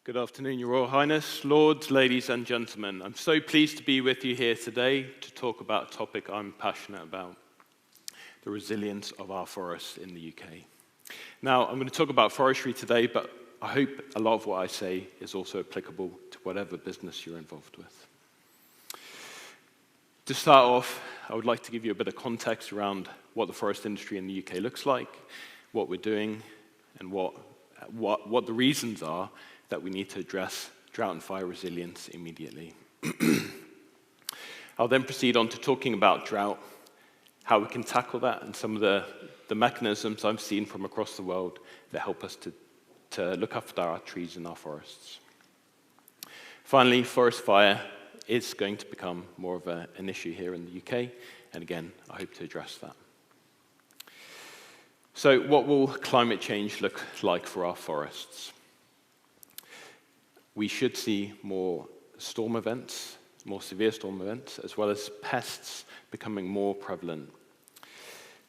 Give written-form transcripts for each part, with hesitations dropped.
Good afternoon, Your Royal Highness, Lords, ladies and gentlemen. I'm so pleased to be with you here today to talk about a topic I'm passionate about, the resilience of our forests in the UK. Now, I'm going to talk about forestry today, but I hope a lot of what I say is also applicable to whatever business you're involved with. To start off, I would like to give you a bit of context around what the forest industry in the UK looks like, what we're doing, and what the reasons are that we need to address drought and fire resilience immediately. I'll then proceed on to talking about drought, how we can tackle that, and some of the mechanisms I've seen from across the world that help us to look after our trees and our forests. Finally, forest fire is going to become more of an issue here in the UK, and again, I hope to address that. So what will climate change look like for our forests? We should see more storm events, more severe storm events, as well as pests becoming more prevalent.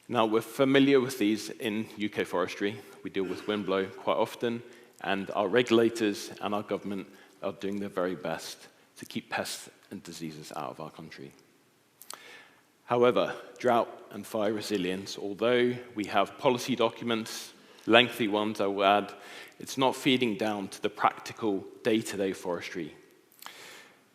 Now, we're familiar with these in UK forestry. We deal with windblow quite often, and our regulators and our government are doing their very best to keep pests and diseases out of our country. However, drought and fire resilience, although we have policy documents, lengthy ones I will add, it's not feeding down to the practical day-to-day forestry.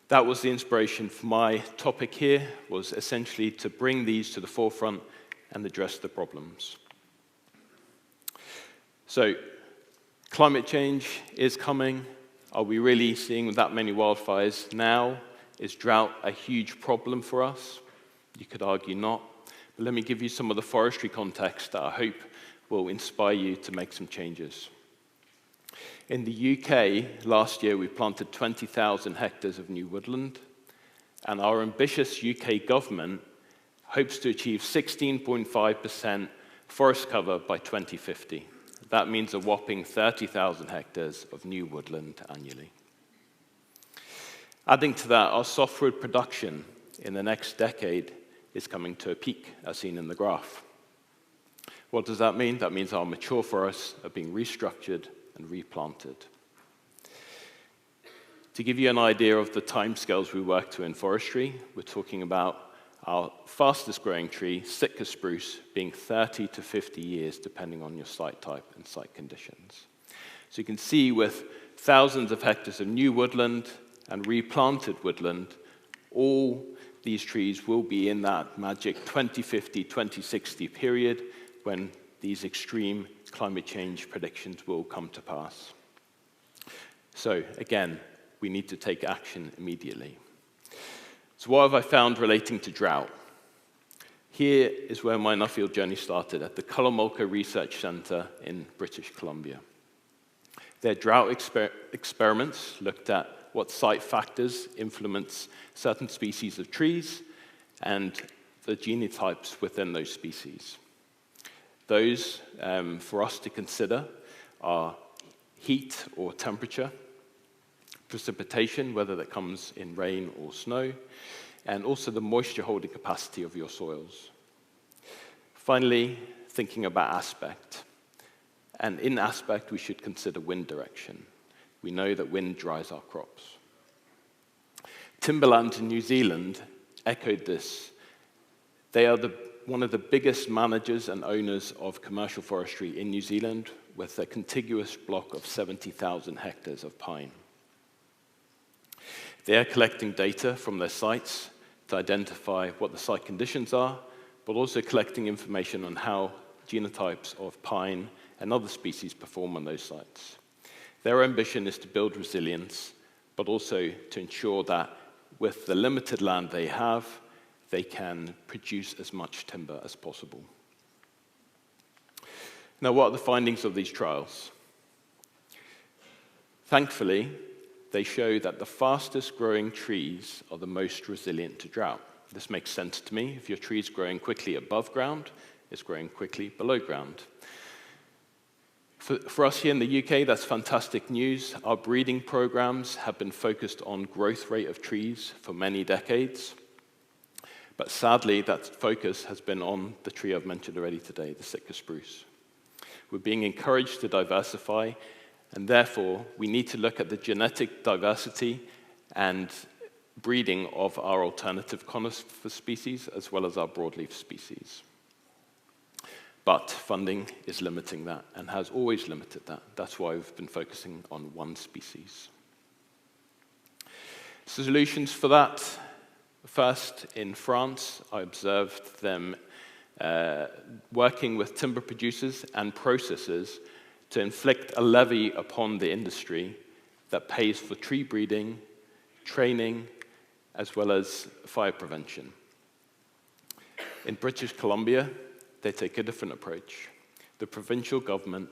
That was the inspiration for my topic here, was essentially to bring these to the forefront and address the problems. So, climate change is coming. Are we really seeing that many wildfires now? Is drought a huge problem for us? You could argue not. But let me give you some of the forestry context that I hope will inspire you to make some changes. In the UK, last year we planted 20,000 hectares of new woodland, and our ambitious UK government hopes to achieve 16.5% forest cover by 2050. That means a whopping 30,000 hectares of new woodland annually. Adding to that, our softwood production in the next decade is coming to a peak, as seen in the graph. What does that mean? That means our mature forests are being restructured and replanted. To give you an idea of the timescales we work to in forestry, we're talking about our fastest growing tree, Sitka spruce, being 30 to 50 years, depending on your site type and site conditions. So you can see with thousands of hectares of new woodland and replanted woodland, all these trees will be in that magic 2050, 2060 period when these extreme climate change predictions will come to pass. So again, we need to take action immediately. So what have I found relating to drought? Here is where my Nuffield journey started, at the Cullomolco Research Centre in British Columbia. Their drought experiments looked at what site factors influence certain species of trees and the genotypes within those species. Those for us to consider are heat or temperature, precipitation, whether that comes in rain or snow, and also the moisture holding capacity of your soils. Finally, thinking about aspect. And in aspect, we should consider wind direction. We know that wind dries our crops. Timberland in New Zealand echoed this. They are one of the biggest managers and owners of commercial forestry in New Zealand, with a contiguous block of 70,000 hectares of pine. They are collecting data from their sites to identify what the site conditions are, but also collecting information on how genotypes of pine and other species perform on those sites. Their ambition is to build resilience, but also to ensure that with the limited land they have, they can produce as much timber as possible. Now, what are the findings of these trials? Thankfully, they show that the fastest growing trees are the most resilient to drought. This makes sense to me. If your tree is growing quickly above ground, it's growing quickly below ground. For us here in the UK, that's fantastic news. Our breeding programs have been focused on growth rate of trees for many decades. But sadly, that focus has been on the tree I've mentioned already today, the Sitka spruce. We're being encouraged to diversify And therefore, we need to look at the genetic diversity and breeding of our alternative conifer species as well as our broadleaf species. But funding is limiting that and has always limited that. That's why we've been focusing on one species. Solutions for that. First, in France, I observed them working with timber producers and processors to inflict a levy upon the industry that pays for tree breeding, training, as well as fire prevention. In British Columbia, they take a different approach. The provincial government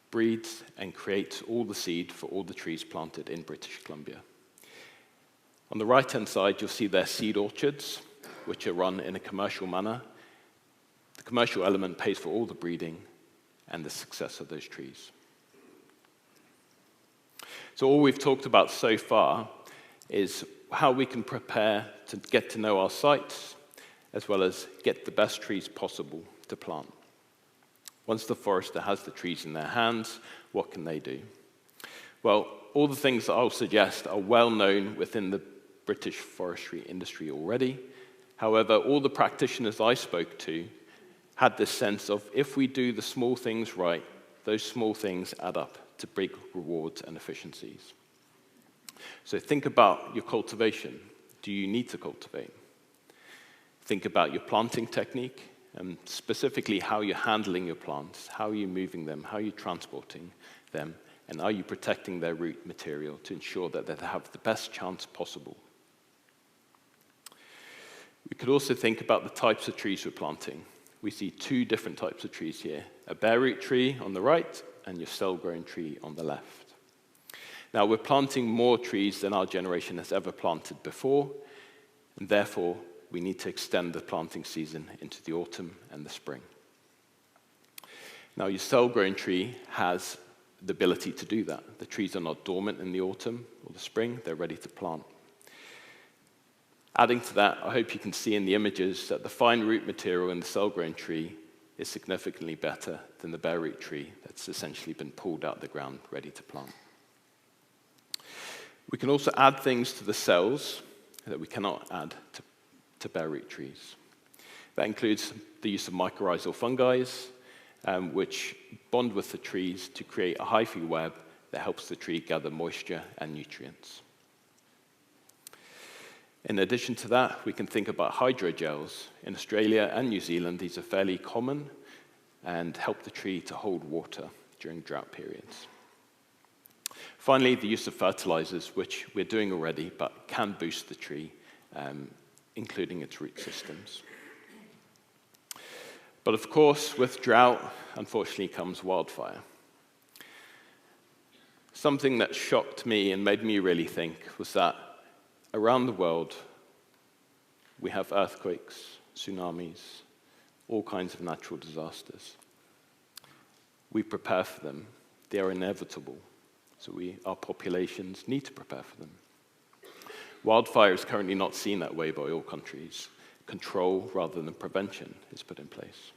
breeds and creates all the seed for all the trees planted in British Columbia. On the right-hand side, you'll see their seed orchards, which are run in a commercial manner. The commercial element pays for all the breeding and the success of those trees. So all we've talked about so far is how we can prepare to get to know our sites, as well as get the best trees possible to plant. Once the forester has the trees in their hands, what can they do? Well, all the things that I'll suggest are well known within the British forestry industry already. However, all the practitioners I spoke to had this sense of if we do the small things right, those small things add up to big rewards and efficiencies. So think about your cultivation. Do you need to cultivate? Think about your planting technique, and specifically how you're handling your plants, how are you moving them, how are you transporting them, and are you protecting their root material to ensure that they have the best chance possible. We could also think about the types of trees we're planting. We see two different types of trees here, a bare root tree on the right and your cell-grown tree on the left. Now, we're planting more trees than our generation has ever planted before, and therefore, we need to extend the planting season into the autumn and the spring. Now, your cell-grown tree has the ability to do that. The trees are not dormant in the autumn or the spring, they're ready to plant. Adding to that, I hope you can see in the images that the fine root material in the cell-grown tree is significantly better than the bare root tree that's essentially been pulled out of the ground, ready to plant. We can also add things to the cells that we cannot add to bare root trees. That includes the use of mycorrhizal fungi, which bond with the trees to create a hyphae web that helps the tree gather moisture and nutrients. In addition to that, we can think about hydrogels. In Australia and New Zealand, these are fairly common and help the tree to hold water during drought periods. Finally, the use of fertilizers, which we're doing already, but can boost the tree, including its root systems. But of course, with drought, unfortunately, comes wildfire. Something that shocked me and made me really think was that around the world, we have earthquakes, tsunamis, all kinds of natural disasters. We prepare for them. They are inevitable. So our populations need to prepare for them. Wildfire is currently not seen that way by all countries. Control rather than prevention is put in place.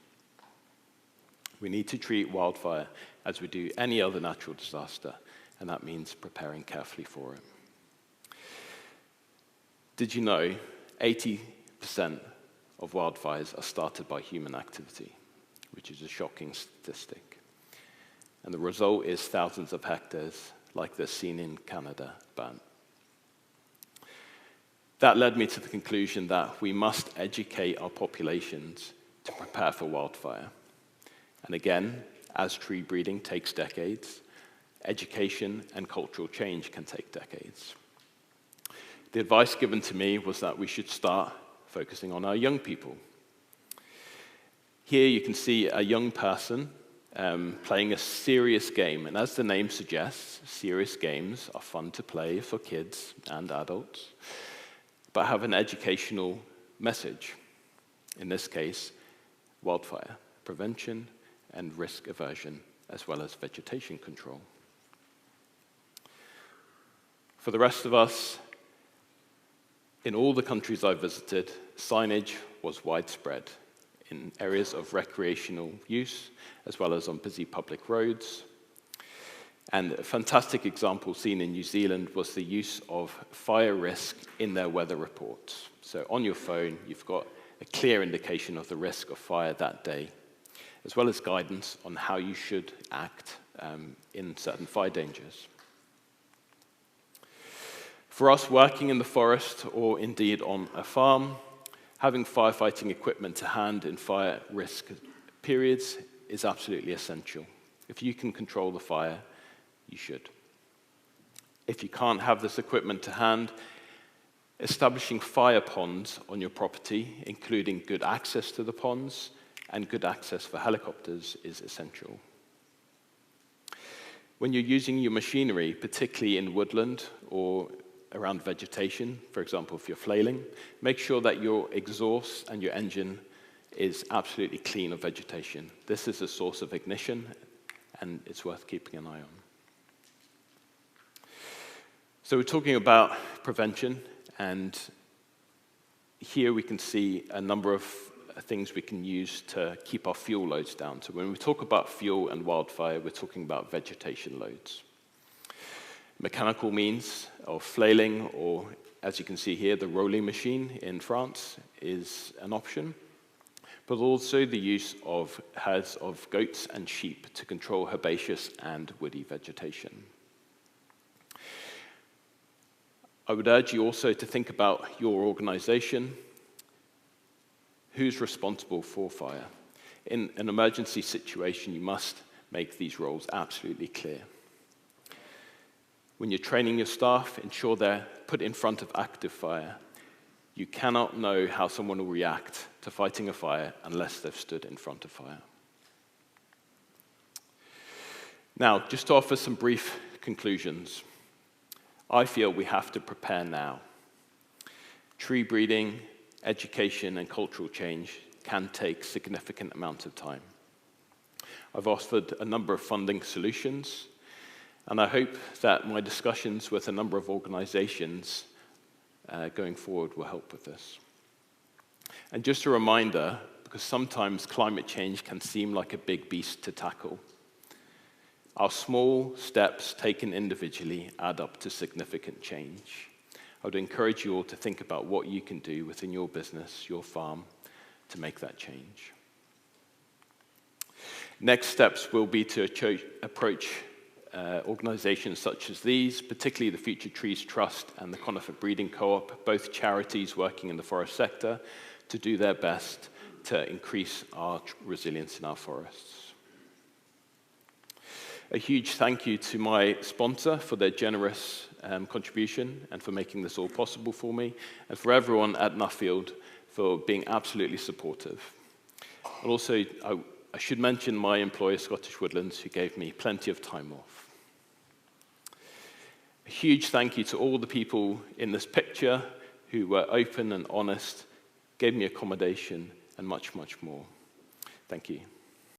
We need to treat wildfire as we do any other natural disaster, and that means preparing carefully for it. Did you know 80% of wildfires are started by human activity, which is a shocking statistic. And the result is thousands of hectares, like the seen in Canada, burnt. That led me to the conclusion that we must educate our populations to prepare for wildfire. And again, as tree breeding takes decades, education and cultural change can take decades. The advice given to me was that we should start focusing on our young people. Here you can see a young person playing a serious game. And as the name suggests, serious games are fun to play for kids and adults, but have an educational message. In this case, wildfire prevention and risk aversion, as well as vegetation control. For the rest of us, in all the countries I've visited, signage was widespread in areas of recreational use, as well as on busy public roads. And a fantastic example seen in New Zealand was the use of fire risk in their weather reports. So on your phone, you've got a clear indication of the risk of fire that day, as well as guidance on how you should act in certain fire dangers. For us working in the forest or indeed on a farm, having firefighting equipment to hand in fire risk periods is absolutely essential. If you can control the fire, you should. If you can't have this equipment to hand, establishing fire ponds on your property, including good access to the ponds and good access for helicopters, is essential. When you're using your machinery, particularly in woodland or around vegetation, for example, if you're flailing, make sure that your exhaust and your engine is absolutely clean of vegetation. This is a source of ignition, and it's worth keeping an eye on. So we're talking about prevention, and here we can see a number of things we can use to keep our fuel loads down. So when we talk about fuel and wildfire, we're talking about vegetation loads. Mechanical means of flailing, or as you can see here, the rolling machine in France is an option, but also the use of herds of goats and sheep to control herbaceous and woody vegetation. I would urge you also to think about your organization. Who's responsible for fire? In an emergency situation, you must make these roles absolutely clear. When you're training your staff, ensure they're put in front of active fire. You cannot know how someone will react to fighting a fire unless they've stood in front of fire. Now, just to offer some brief conclusions. I feel we have to prepare now. Tree breeding, education, and cultural change can take significant amounts of time. I've offered a number of funding solutions, and I hope that my discussions with a number of organizations going forward will help with this. And just a reminder, because sometimes climate change can seem like a big beast to tackle, our small steps taken individually add up to significant change. I would encourage you all to think about what you can do within your business, your farm, to make that change. Next steps will be to approach organizations such as these, particularly the Future Trees Trust and the Conifer Breeding Co-op, both charities working in the forest sector, to do their best to increase our resilience in our forests. A huge thank you to my sponsor for their generous contribution and for making this all possible for me, and for everyone at Nuffield for being absolutely supportive. And also, I should mention my employer, Scottish Woodlands, who gave me plenty of time off. A huge thank you to all the people in this picture who were open and honest, gave me accommodation, and much, much more. Thank you.